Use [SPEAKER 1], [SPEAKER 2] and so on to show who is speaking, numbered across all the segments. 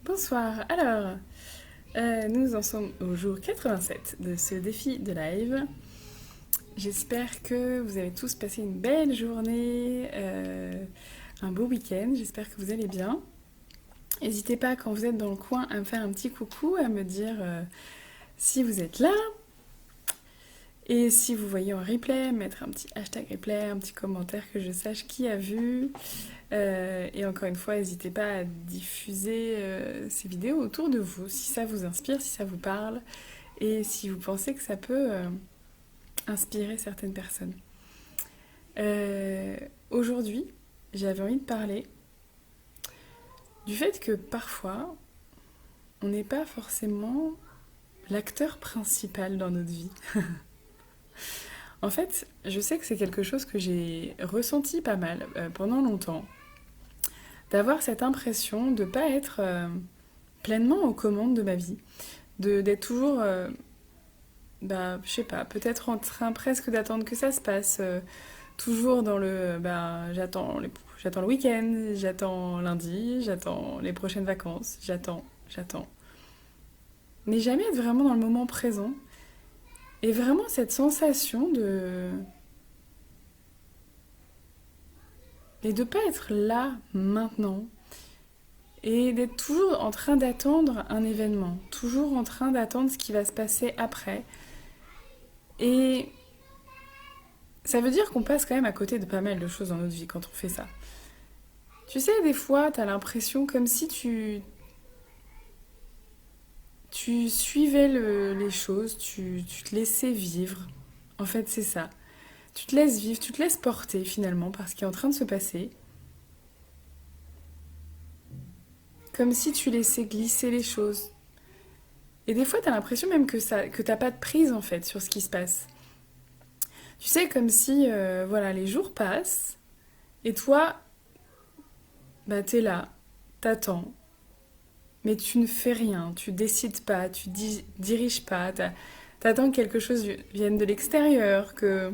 [SPEAKER 1] Bonsoir, alors, nous en sommes au jour 87 de ce défi de live. J'espère que vous avez tous passé une belle journée, un beau week-end, j'espère que vous allez bien. N'hésitez pas quand vous êtes dans le coin à me faire un petit coucou, à me dire si vous êtes là. Et si vous voyez en replay, mettre un petit hashtag replay, un petit commentaire que je sache qui a vu. Et encore une fois, n'hésitez pas à diffuser ces vidéos autour de vous, si ça vous inspire, si ça vous parle, et si vous pensez que ça peut inspirer certaines personnes. Aujourd'hui, j'avais envie de parler du fait que parfois, on n'est pas forcément l'acteur principal dans notre vie. En fait, je sais que c'est quelque chose que j'ai ressenti pas mal pendant longtemps, d'avoir cette impression de ne pas être pleinement aux commandes de ma vie, d'être toujours, je sais pas, peut-être en train presque d'attendre que ça se passe, toujours dans le, j'attends le week-end, j'attends lundi, j'attends les prochaines vacances, j'attends. Mais jamais être vraiment dans le moment présent, et vraiment cette sensation de... Et de pas être là, maintenant, et d'être toujours en train d'attendre un événement, toujours en train d'attendre ce qui va se passer après. Et ça veut dire qu'on passe quand même à côté de pas mal de choses dans notre vie quand on fait ça. Tu sais, des fois, t'as l'impression comme si tu suivais les choses, tu te laissais vivre. En fait, c'est ça. Tu te laisses vivre, tu te laisses porter finalement par ce qui est en train de se passer. Comme si tu laissais glisser les choses. Et des fois, t'as l'impression même que t'as pas de prise en fait sur ce qui se passe. Tu sais, comme si, voilà, les jours passent et toi, t'es là, t'attends, mais tu ne fais rien, tu décides pas, tu diriges pas, t'attends que quelque chose vienne de l'extérieur, que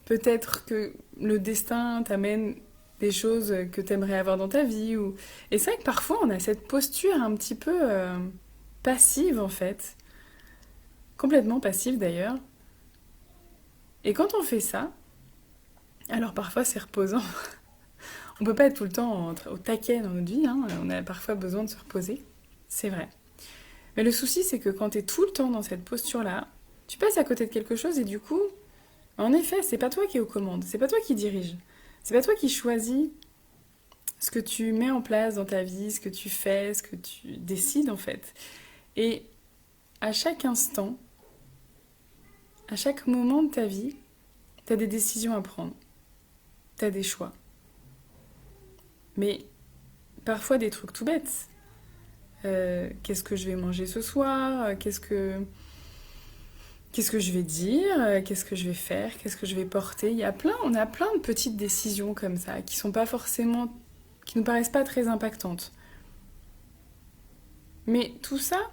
[SPEAKER 1] peut-être que le destin t'amène des choses que t'aimerais avoir dans ta vie. Et c'est vrai que parfois on a cette posture un petit peu passive en fait, complètement passive d'ailleurs. Et quand on fait ça, alors parfois c'est reposant. On peut pas être tout le temps au taquet dans notre vie, hein. On a parfois besoin de se reposer, c'est vrai. Mais le souci, c'est que quand tu es tout le temps dans cette posture-là, tu passes à côté de quelque chose et du coup, en effet, c'est pas toi qui es aux commandes, c'est pas toi qui dirige, c'est pas toi qui choisis ce que tu mets en place dans ta vie, ce que tu fais, ce que tu décides en fait. Et à chaque instant, à chaque moment de ta vie, tu as des décisions à prendre, tu as des choix. Mais parfois des trucs tout bêtes. Qu'est-ce que je vais manger ce soir? Qu'est-ce que je vais dire? Qu'est-ce que je vais faire? Qu'est-ce que je vais porter? On a plein de petites décisions comme ça qui sont pas forcément, qui nous paraissent pas très impactantes. Mais tout ça,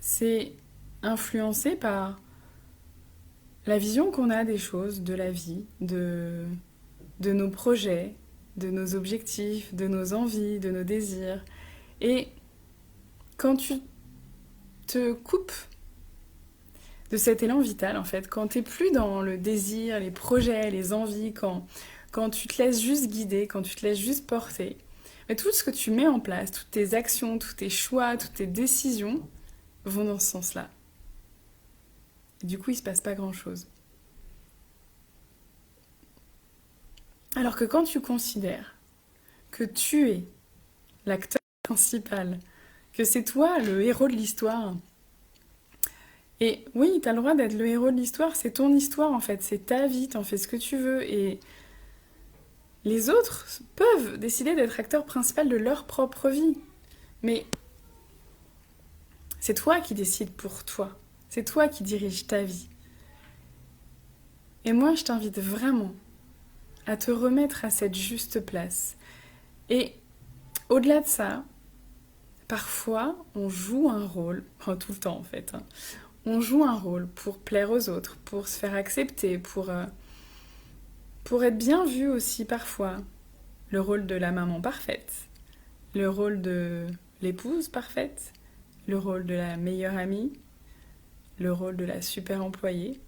[SPEAKER 1] c'est influencé par la vision qu'on a des choses, de la vie, de nos projets, de nos objectifs, de nos envies, de nos désirs. Et quand tu te coupes de cet élan vital, en fait, quand t'es plus dans le désir, les projets, les envies, quand tu te laisses juste guider, quand tu te laisses juste porter, mais tout ce que tu mets en place, toutes tes actions, tous tes choix, toutes tes décisions vont dans ce sens-là. Et du coup, il se passe pas grand-chose. Alors que quand tu considères que tu es l'acteur principal, que c'est toi le héros de l'histoire, et oui, t'as le droit d'être le héros de l'histoire, c'est ton histoire en fait, c'est ta vie, t'en fais ce que tu veux, et les autres peuvent décider d'être acteur principal de leur propre vie. Mais c'est toi qui décides pour toi, c'est toi qui diriges ta vie. Et moi, je t'invite vraiment à te remettre à cette juste place. Et au-delà de ça, parfois, on joue un rôle, tout le temps en fait, hein. On joue un rôle pour plaire aux autres, pour se faire accepter, pour être bien vu aussi parfois. Le rôle de la maman parfaite, le rôle de l'épouse parfaite, le rôle de la meilleure amie, le rôle de la super employée.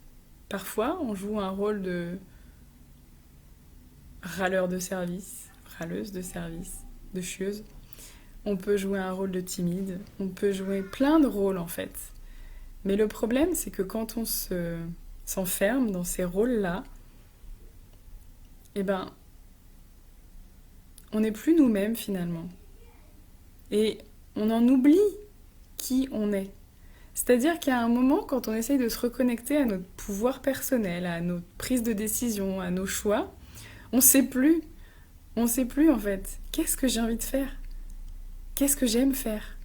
[SPEAKER 1] Parfois, on joue un rôle de râleur de service, râleuse de service, de chieuse. On peut jouer un rôle de timide, on peut jouer plein de rôles en fait. Mais le problème, c'est que quand on s'enferme dans ces rôles-là, eh ben, on n'est plus nous-mêmes finalement. Et on en oublie qui on est. C'est-à-dire qu'il y a un moment, quand on essaye de se reconnecter à notre pouvoir personnel, à notre prise de décision, à nos choix, on sait plus. On sait plus en fait. Qu'est-ce que j'ai envie de faire? Qu'est-ce que j'aime faire?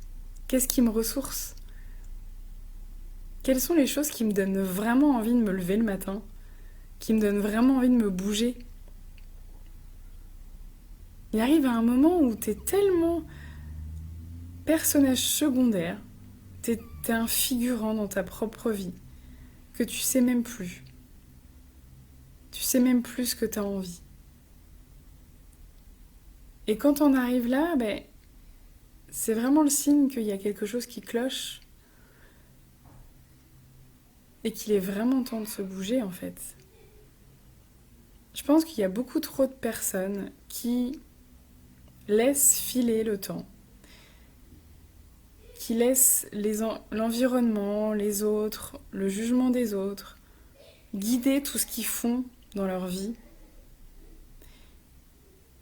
[SPEAKER 1] Qu'est-ce qui me ressource? Quelles sont les choses qui me donnent vraiment envie de me lever le matin? Qui me donnent vraiment envie de me bouger? Il arrive à un moment où t'es tellement personnage secondaire, t'es un figurant dans ta propre vie, que tu sais même plus. Tu sais même plus ce que t'as envie. Et quand on arrive là, ben, c'est vraiment le signe qu'il y a quelque chose qui cloche et qu'il est vraiment temps de se bouger en fait. Je pense qu'il y a beaucoup trop de personnes qui laissent filer le temps, qui laissent l'environnement, les autres, le jugement des autres, guider tout ce qu'ils font dans leur vie.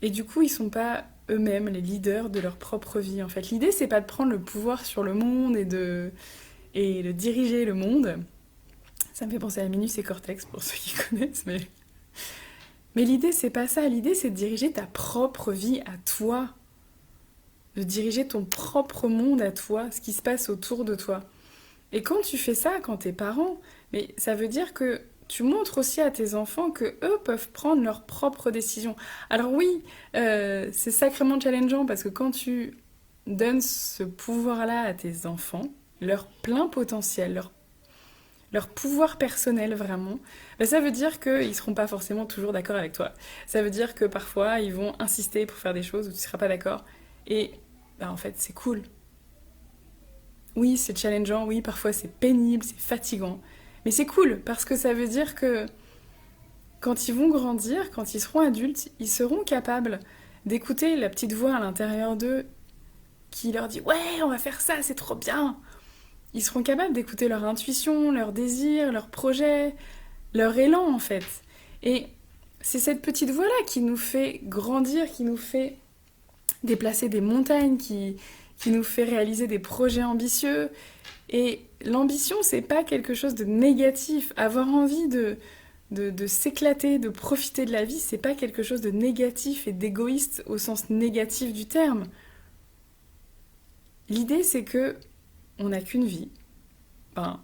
[SPEAKER 1] Et du coup, ils sont pas eux-mêmes les leaders de leur propre vie. En fait, l'idée, c'est pas de prendre le pouvoir sur le monde et de diriger le monde. Ça me fait penser à Minus et Cortex, pour ceux qui connaissent, mais l'idée, c'est pas ça. L'idée, c'est de diriger ta propre vie à toi. De diriger ton propre monde à toi, ce qui se passe autour de toi. Et quand tu fais ça, quand t'es parent, mais ça veut dire que tu montres aussi à tes enfants que eux peuvent prendre leurs propres décisions. Alors oui, c'est sacrément challengeant parce que quand tu donnes ce pouvoir-là à tes enfants, leur plein potentiel, leur pouvoir personnel vraiment, ben ça veut dire qu'ils ne seront pas forcément toujours d'accord avec toi. Ça veut dire que parfois, ils vont insister pour faire des choses où tu ne seras pas d'accord. Et ben, en fait, c'est cool. Oui, c'est challengeant, oui, parfois c'est pénible, c'est fatigant. Mais c'est cool, parce que ça veut dire que quand ils vont grandir, quand ils seront adultes, ils seront capables d'écouter la petite voix à l'intérieur d'eux qui leur dit « Ouais, on va faire ça, c'est trop bien !» Ils seront capables d'écouter leur intuition, leurs désirs, leurs projets, leur élan en fait. Et c'est cette petite voix-là qui nous fait grandir, qui nous fait déplacer des montagnes, qui nous fait réaliser des projets ambitieux. Et l'ambition, c'est pas quelque chose de négatif. Avoir envie de s'éclater, de profiter de la vie, c'est pas quelque chose de négatif et d'égoïste au sens négatif du terme. L'idée, c'est que on n'a qu'une vie. Enfin,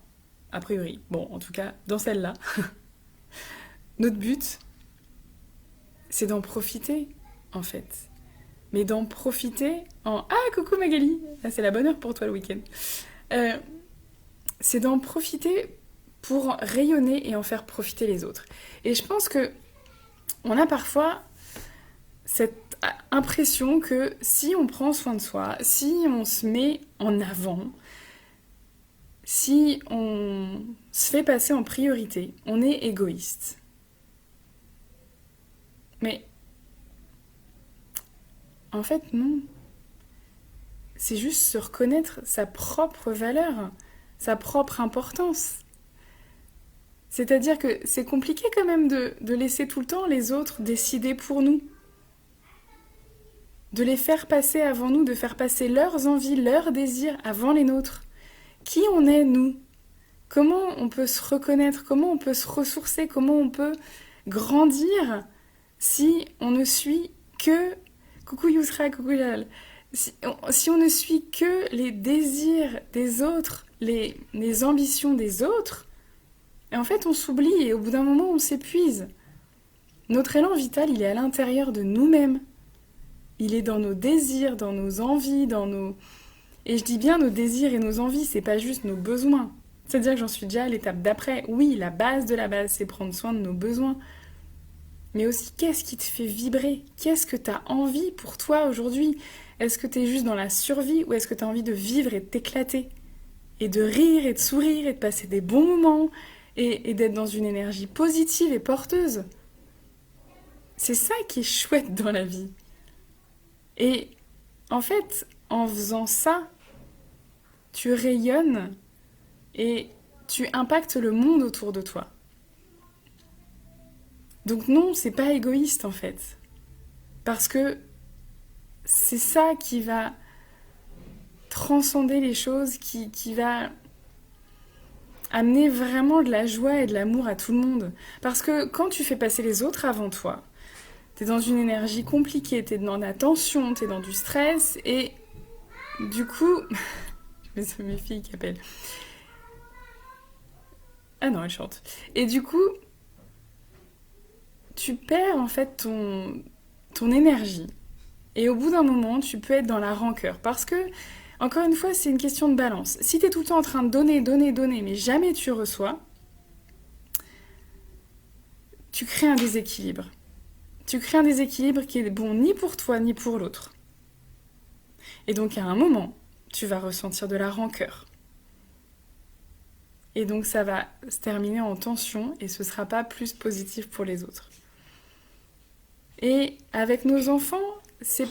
[SPEAKER 1] a priori. Bon, en tout cas, dans celle-là. Notre but, c'est d'en profiter, en fait. Mais d'en profiter en... Ah, coucou Magali! Ah, c'est la bonne heure pour toi le week-end. C'est d'en profiter pour rayonner et en faire profiter les autres. Et je pense que on a parfois cette impression que si on prend soin de soi, si on se met en avant, si on se fait passer en priorité, on est égoïste. Mais en fait, non. C'est juste se reconnaître sa propre valeur, sa propre importance. C'est-à-dire que c'est compliqué quand même de laisser tout le temps les autres décider pour nous. De les faire passer avant nous, de faire passer leurs envies, leurs désirs avant les nôtres. Qui on est, nous? Comment on peut se reconnaître? Comment on peut se ressourcer? Comment on peut grandir si on ne suit que... Coucou Yousra, coucou Jalal. Si on ne suit que les désirs des autres, les ambitions des autres, et en fait on s'oublie et au bout d'un moment on s'épuise. Notre élan vital, il est à l'intérieur de nous-mêmes. Il est dans nos désirs, dans nos envies, dans nos... Et je dis bien nos désirs et nos envies, c'est pas juste nos besoins. C'est-à-dire que j'en suis déjà à l'étape d'après. Oui, la base de la base, c'est prendre soin de nos besoins. mais aussi qu'est-ce qui te fait vibrer? Qu'est-ce que tu as envie pour toi aujourd'hui? Est-ce que tu es juste dans la survie ou est-ce que tu as envie de vivre et de t'éclater? Et de rire et de sourire et de passer des bons moments et d'être dans une énergie positive et porteuse. C'est ça qui est chouette dans la vie. Et en fait, en faisant ça, tu rayonnes et tu impactes le monde autour de toi. Donc non, c'est pas égoïste en fait. Parce que c'est ça qui va transcender les choses, qui va amener vraiment de la joie et de l'amour à tout le monde. Parce que quand tu fais passer les autres avant toi, t'es dans une énergie compliquée, t'es dans la tension, t'es dans du stress, et du coup... C'est mes filles qui appellent. Ah non, elles chantent. Et du coup, tu perds en fait ton énergie. Et au bout d'un moment, tu peux être dans la rancœur. Parce que, encore une fois, c'est une question de balance. Si t'es tout le temps en train de donner, donner, donner, mais jamais tu reçois, tu crées un déséquilibre. Tu crées un déséquilibre qui est bon ni pour toi, ni pour l'autre. Et donc, à un moment, tu vas ressentir de la rancœur. Et donc, ça va se terminer en tension et ce ne sera pas plus positif pour les autres. Et avec nos enfants, c'est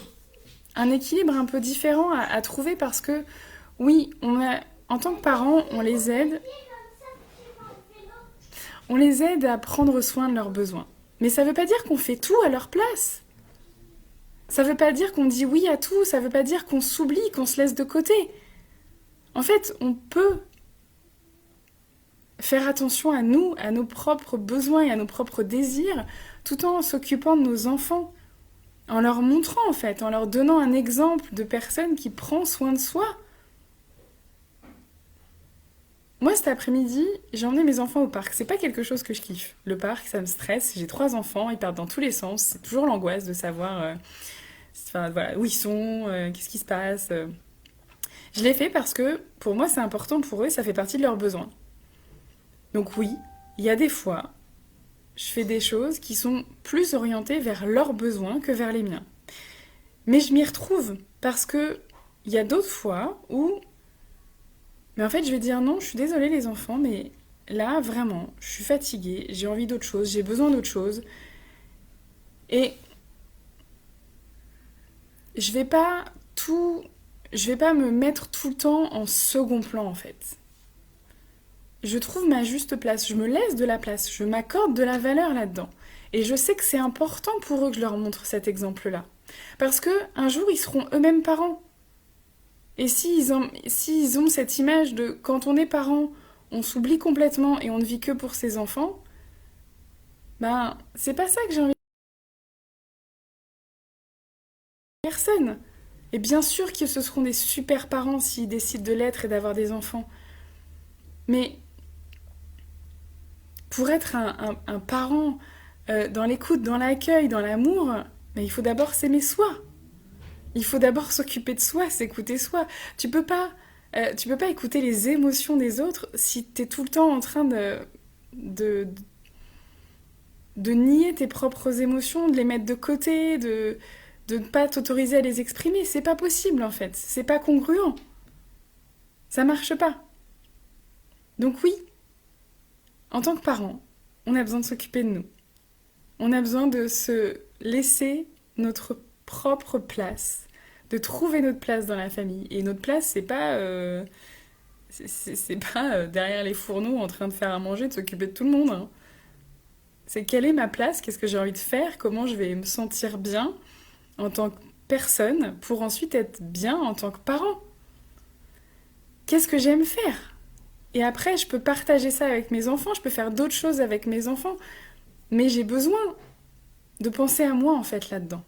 [SPEAKER 1] un équilibre un peu différent à trouver parce que, oui, en tant que parents, on les aide à prendre soin de leurs besoins. Mais ça ne veut pas dire qu'on fait tout à leur place. Ça ne veut pas dire qu'on dit oui à tout, ça ne veut pas dire qu'on s'oublie, qu'on se laisse de côté. En fait, on peut faire attention à nous, à nos propres besoins et à nos propres désirs, tout en s'occupant de nos enfants, en leur montrant en fait, en leur donnant un exemple de personne qui prend soin de soi. Moi, cet après-midi, j'ai emmené mes enfants au parc. C'est pas quelque chose que je kiffe. Le parc, ça me stresse. J'ai 3 enfants, ils partent dans tous les sens. C'est toujours l'angoisse de savoir enfin, voilà, où ils sont, qu'est-ce qui se passe. Je l'ai fait parce que, pour moi, c'est important pour eux, ça fait partie de leurs besoins. Donc oui, il y a des fois, je fais des choses qui sont plus orientées vers leurs besoins que vers les miens. Mais je m'y retrouve parce que il y a d'autres fois où... Mais en fait, je vais dire non, je suis désolée les enfants, mais là, vraiment, je suis fatiguée, j'ai envie d'autre chose, j'ai besoin d'autre chose. Et je vais pas je vais pas me mettre tout le temps en second plan en fait. Je trouve ma juste place, je me laisse de la place, je m'accorde de la valeur là-dedans. Et je sais que c'est important pour eux que je leur montre cet exemple-là. Parce que un jour, ils seront eux-mêmes parents. Et s'ils ont cette image de quand on est parent, on s'oublie complètement et on ne vit que pour ses enfants, ben, c'est pas ça que j'ai envie de personne. Et bien sûr que ce seront des super parents s'ils décident de l'être et d'avoir des enfants. Mais pour être un parent dans l'écoute, dans l'accueil, dans l'amour, ben, il faut d'abord s'aimer soi. Il faut d'abord s'occuper de soi, s'écouter soi. Tu peux pas écouter les émotions des autres si t'es tout le temps en train de, de nier tes propres émotions, de les mettre de côté, de ne pas t'autoriser à les exprimer. C'est pas possible en fait. C'est pas congruent. Ça marche pas. Donc oui, en tant que parent, on a besoin de s'occuper de nous. On a besoin de se laisser notre propre place, de trouver notre place dans la famille. Et notre place, c'est pas derrière les fourneaux en train de faire à manger, de s'occuper de tout le monde, hein. C'est quelle est ma place, qu'est-ce que j'ai envie de faire, comment je vais me sentir bien en tant que personne pour ensuite être bien en tant que parent. Qu'est-ce que j'aime faire? Et après, je peux partager ça avec mes enfants, je peux faire d'autres choses avec mes enfants, mais j'ai besoin de penser à moi en fait là-dedans.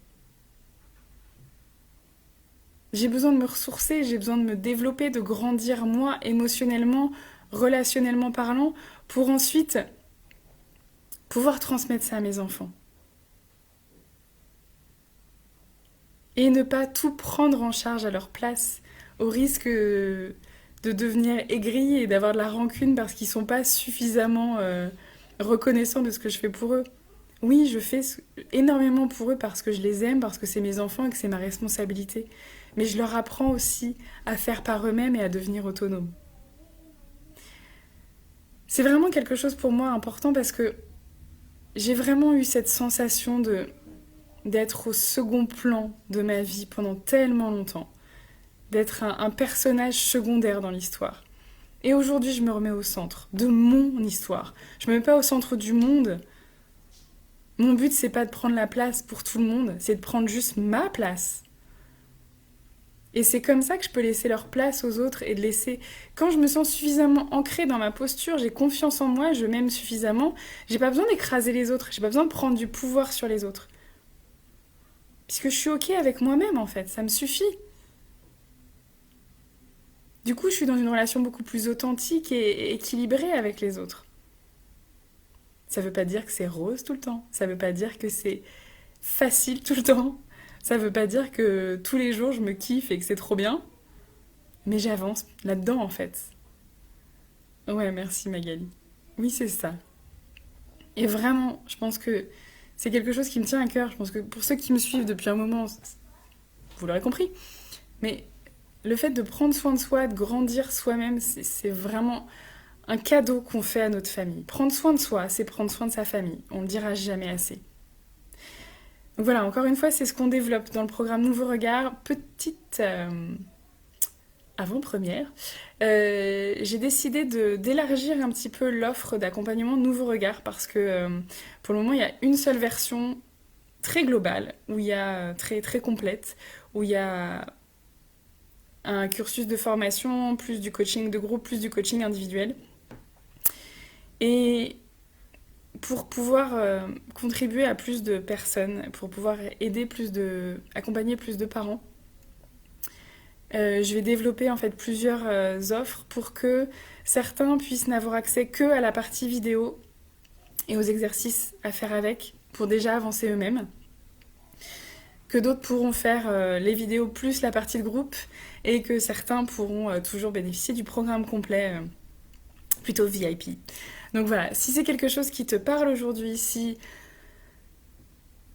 [SPEAKER 1] J'ai besoin de me ressourcer, j'ai besoin de me développer, de grandir moi émotionnellement, relationnellement parlant, pour ensuite pouvoir transmettre ça à mes enfants. Et ne pas tout prendre en charge à leur place, au risque de devenir aigris et d'avoir de la rancune parce qu'ils sont pas suffisamment reconnaissants de ce que je fais pour eux. Oui, énormément pour eux parce que je les aime, parce que c'est mes enfants et que c'est ma responsabilité. Mais je leur apprends aussi à faire par eux-mêmes et à devenir autonomes. C'est vraiment quelque chose pour moi important parce que j'ai vraiment eu cette sensation d'être au second plan de ma vie pendant tellement longtemps, d'être un personnage secondaire dans l'histoire. Et aujourd'hui, je me remets au centre de mon histoire. Je me mets pas au centre du monde. Mon but, c'est pas de prendre la place pour tout le monde, c'est de prendre juste ma place. Et c'est comme ça que je peux laisser leur place aux autres et de laisser... Quand je me sens suffisamment ancrée dans ma posture, j'ai confiance en moi, je m'aime suffisamment, j'ai pas besoin d'écraser les autres, j'ai pas besoin de prendre du pouvoir sur les autres. Puisque je suis ok avec moi-même en fait, ça me suffit. Du coup, je suis dans une relation beaucoup plus authentique et équilibrée avec les autres. Ça veut pas dire que c'est rose tout le temps, ça veut pas dire que c'est facile tout le temps, ça veut pas dire que tous les jours je me kiffe et que c'est trop bien, mais j'avance là-dedans en fait. Ouais, merci Magali. Oui, c'est ça. Et vraiment, je pense que c'est quelque chose qui me tient à cœur. Je pense que pour ceux qui me suivent depuis un moment, vous l'aurez compris. Mais le fait de prendre soin de soi, de grandir soi-même, c'est vraiment un cadeau qu'on fait à notre famille. Prendre soin de soi, c'est prendre soin de sa famille. On le dira jamais assez. Donc voilà, encore une fois, c'est ce qu'on développe dans le programme Nouveau Regard. Petite avant-première. J'ai décidé d'élargir un petit peu l'offre d'accompagnement Nouveau Regard parce que pour le moment, il y a une seule version très globale, où il y a très, très complète, où il y a un cursus de formation, plus du coaching de groupe, plus du coaching individuel. Et pour pouvoir contribuer à plus de personnes, pour pouvoir accompagner plus de parents, je vais développer en fait plusieurs offres pour que certains puissent n'avoir accès que à la partie vidéo et aux exercices à faire avec pour déjà avancer eux-mêmes. Que d'autres pourront faire les vidéos plus la partie de groupe et que certains pourront toujours bénéficier du programme complet plutôt VIP. Donc voilà, si c'est quelque chose qui te parle aujourd'hui, si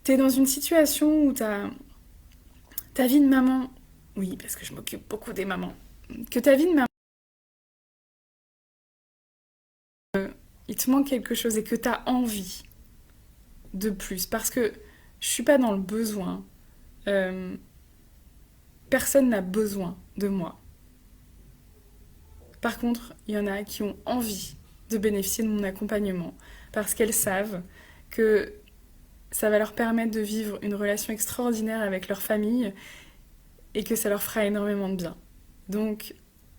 [SPEAKER 1] t'es dans une situation où ta vie de maman, oui, parce que je m'occupe beaucoup des mamans, que ta vie de maman, il te manque quelque chose et que t'as envie de plus, parce que je suis pas dans le besoin, euh, personne n'a besoin de moi. Par contre, il y en a qui ont envie de bénéficier de mon accompagnement parce qu'elles savent que ça va leur permettre de vivre une relation extraordinaire avec leur famille et que ça leur fera énormément de bien. Donc,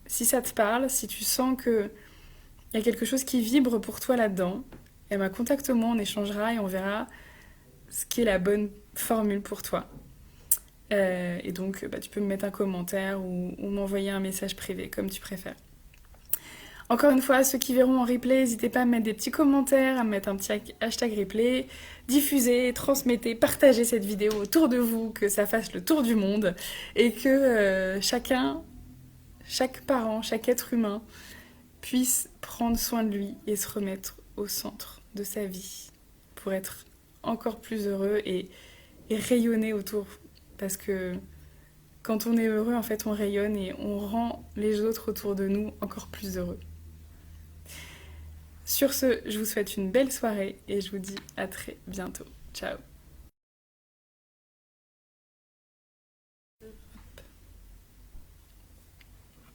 [SPEAKER 1] si ça te parle, si tu sens qu'il y a quelque chose qui vibre pour toi là-dedans, eh ben, contacte-moi, on échangera et on verra ce qui est la bonne formule pour toi. Et donc, tu peux me mettre un commentaire ou m'envoyer un message privé, comme tu préfères. Encore une fois, ceux qui verront en replay, n'hésitez pas à me mettre des petits commentaires, à me mettre un petit hashtag replay, diffusez, transmettez, partagez cette vidéo autour de vous, que ça fasse le tour du monde et que chaque parent, chaque être humain puisse prendre soin de lui et se remettre au centre de sa vie pour être encore plus heureux et rayonner autour. Parce que quand on est heureux, en fait, on rayonne et on rend les autres autour de nous encore plus heureux. Sur ce, je vous souhaite une belle soirée et je vous dis à très bientôt. Ciao.